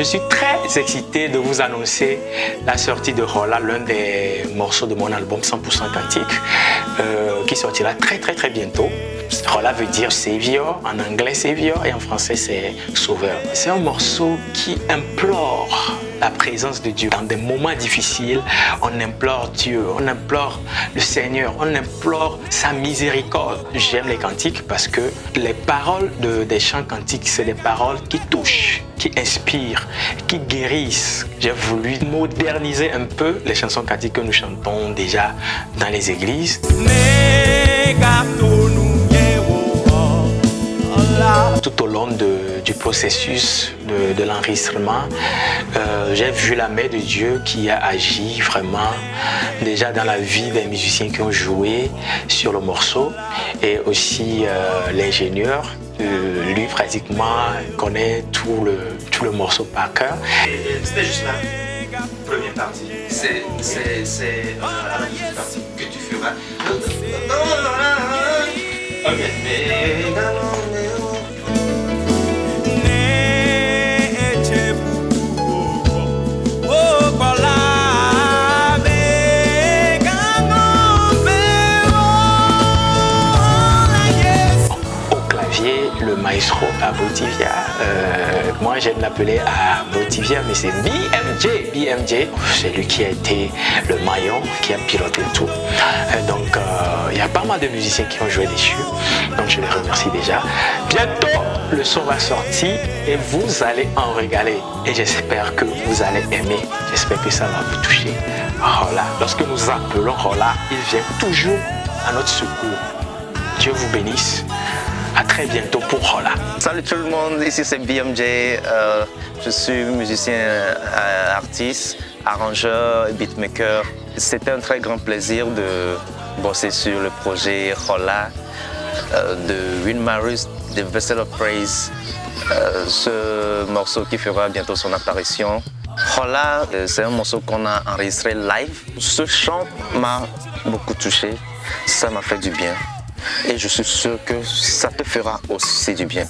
Je suis très excité de vous annoncer la sortie de Rolla, l'un des morceaux de mon album 100% Cantique, qui sortira très bientôt. Rolla veut dire Savior, en anglais Savior et en français c'est Sauveur. C'est un morceau qui implore la présence de Dieu. Dans des moments difficiles, on implore Dieu, on implore le Seigneur, on implore sa miséricorde. J'aime les cantiques parce que les paroles des chants cantiques, c'est des paroles qui touchent, qui inspirent, qui guérissent. J'ai voulu moderniser un peu les chansons cantiques que nous chantons déjà dans les églises. Tout au long du processus de l'enregistrement, j'ai vu la main de Dieu qui a agi vraiment déjà dans la vie des musiciens qui ont joué sur le morceau et aussi l'ingénieur. Lui pratiquement connaît tout le morceau par cœur. C'était juste la première partie. C'est la deuxième partie que tu feras. Ok, le maestro à Botivia. Moi j'aime l'appeler à Botivia, mais c'est BMJ. C'est lui qui a été le maillon, qui a piloté tout. Donc il y a pas mal de musiciens qui ont joué dessus. Donc je les remercie déjà. Bientôt le son va sortir et vous allez en régaler. Et j'espère que vous allez aimer. J'espère que ça va vous toucher. Rolla. Lorsque nous appelons Rolla, il vient toujours à notre secours. Dieu vous bénisse. À très bientôt pour Rolla. Salut tout le monde, ici c'est BMJ. Je suis musicien, artiste, arrangeur et beatmaker. C'était un très grand plaisir de bosser sur le projet Rolla de Win Marus, The Vessel of Praise. Ce morceau qui fera bientôt son apparition. Rolla, c'est un morceau qu'on a enregistré live. Ce chant m'a beaucoup touché, ça m'a fait du bien. Et je suis sûr que ça te fera aussi du bien.